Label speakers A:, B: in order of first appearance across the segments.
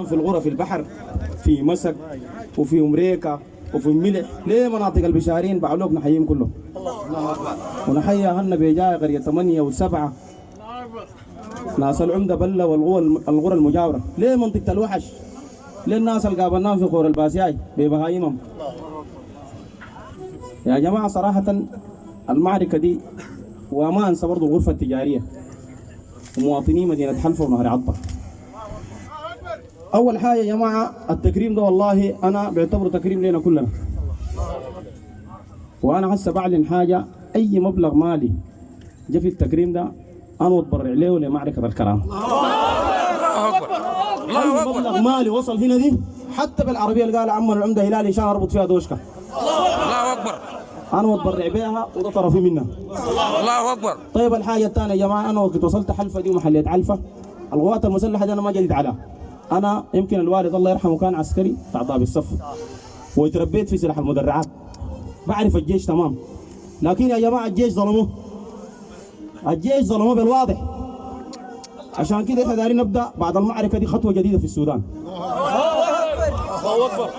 A: في الغرف في البحر في مسك وفي أمريكا وفي ملح ليه مناطق البشارين بعلوك نحييهم كلهم ونحيي أهلنا بجاي قرية 8 و7 ناس العمدة بلة والغرى المجاورة ليه منطقة الوحش ليه الناس اللي قابلناهم في قور الباسياي ببهايمهم يا جماعة صراحة المعركة دي وما أنسى برضو الغرفة التجارية ومواطني مدينة حلفا ونهر عطا. أول حاجة يا جماعة التكريم ده والله أنا بعتبره تكريم لنا كلنا، وأنا هسه بعلن حاجة أي مبلغ مالي جا في التكريم ده أنا أتبرع له لمعركة الكرامة. أي مبلغ مالي وصل هنا دي حتى بالعربية اللي قال عمنا العمدة هلال عشان أربط فيها دوشكة.
B: الله أكبر.
A: أنا أتبرع بها وده طرفي منها.
B: الله أكبر.
A: طيب الحاجة الثانية يا جماعة أنا وقت وصلت حلفة دي ومحلية علفة القوات المسلحة دي أنا ما جديد عليها. أنا يمكن الوالد الله يرحمه كان عسكري بتاع ضابط الصف وتربيت في سلاح المدرعات، بعرف الجيش تمام، لكن يا جماعة الجيش ظلموه، الجيش ظلموه بالواضح. عشان كده احنا دايرين نبدأ بعد المعركة دي خطوة جديدة في السودان.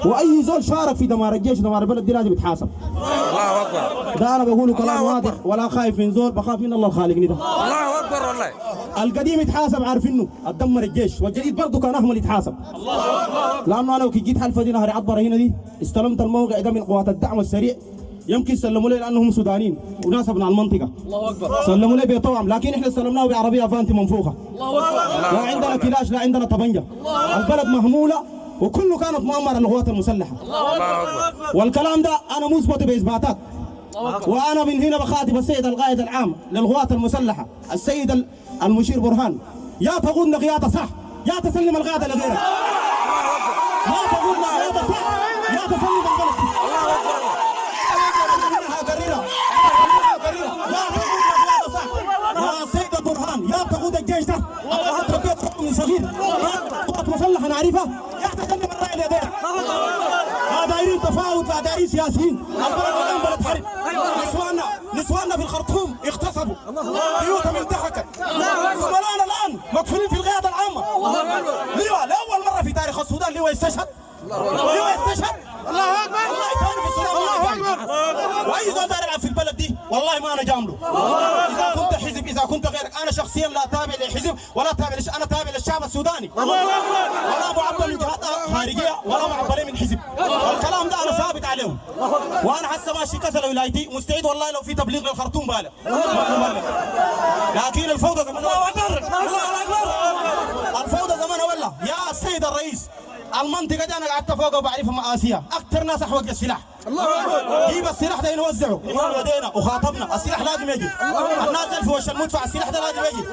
A: وأي زول شارك في دمار الجيش دمار البلد دي لازم يتحاسب.
B: الله أكبر.
A: ده أنا بقوله كلام واضح ولا خايف من زول، بخاف من الله الخالقني ده.
B: الله أكبر والله.
A: القديم يتحاسب عارفينه اتدمر الجيش، والجديد برضه كان اهمل يتحاسب. لانه انا لو جيت حلفه دي نهر عطبره هنا دي استلمت الموقع ده من قوات الدعم السريع يمكن سلموا لي لانهم سودانيين وناس ابن المنطقه. الله اكبر. سلموا لي بطعم، لكن احنا استلمناه بعربيه فانتي منفوخه. الله اكبر. لا عندنا كلاش لا عندنا طبنجه. البلد مهموله وكله كانت مؤامره للقوات المسلحه. الله اكبر. والكلام ده انا مثبت باثباتات. وانا من هنا بخاطب السيد القائد العام للقوات المسلحه السيد المشير برهان، يا تقودنا قياده صح يا تسلم القياده لغيرك. يا تقودنا قياده صح يا تسلم البلد. الله اكبر. يا صح يا سيد برهان يا تقود الجيش ده. الله تربيت حكم من صغير قوات مسلحه نعرفها يا تسلم الراي لغيرك. لا دايرين تفاوض لا دايرين سياسيين. البلد الان بلد حرب. نسواننا في الخرطوم اغتصبوا بيوتهم انتهكت. زملائنا الان مقفولين في القياده العامه. لواء لاول مره في تاريخ السودان لواء يستشهد. لواء يستشهد. الله اكبر. والله ثاني في السودان. الله اكبر. واي زول داير يلعب في البلد دي والله ما انا جامله. اذا كنت حزب اذا كنت غيرك، انا شخصيا لا تابع لحزب ولا تابع انا تابع للشعب السوداني. ولا معبر من جهات خارجيه ولا معبر من حزب. والكلام ده انا ثابت عليهم. وانا هسه ماشي كسل ولايتي مستعد والله لو في تبليغ للخرطوم بالغ. لكن الفوضى زمان. الله اكبر. الله اكبر. الفوضى زمان ولا يا السيد الرئيس المنطقه دي انا قعدت فوق وبعرفها مآسيها، اكثر ناس احوج للسلاح. الله اكبر. جيب السلاح ده نوزعه، احنا بدينا وخاطبنا السلاح لازم يجي. الناس في وش المدفع السلاح ده لازم يجي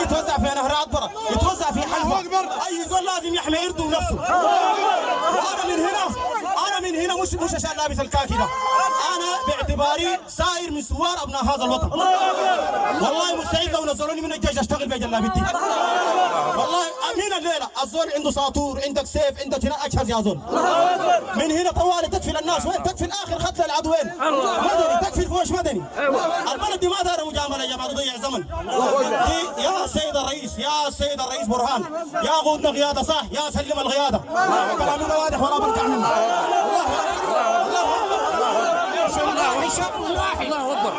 A: يتوزع في نهر عطبره، يتوزع في حلفه. اي زول لازم يحمي عرضه ونفسه. وانا من هنا مش عشان لابس الكاكي ده، انا باعتباري ساير من سوار ابناء هذا الوطن. والله مستعد لو نزلوني من الجيش اشتغل بجلابيتي. والله من الليله الزول عنده ساطور، عندك سيف، عندك هنا اجهز يا زول. من هنا طوالي تكفي الناس وين تكفي الاخر خط العدو وين؟ مدني تكفي الفوش مدني. البلد دي ما دايره مجامله يا جماعه تضيع زمن. دي يا سيد الرئيس يا سيد الرئيس برهان يا قودنا قياده صح يا سلم القياده. كلامي ده واضح ولا برجع منه. الله اكبر. الله اكبر. الله اكبر. الله اكبر.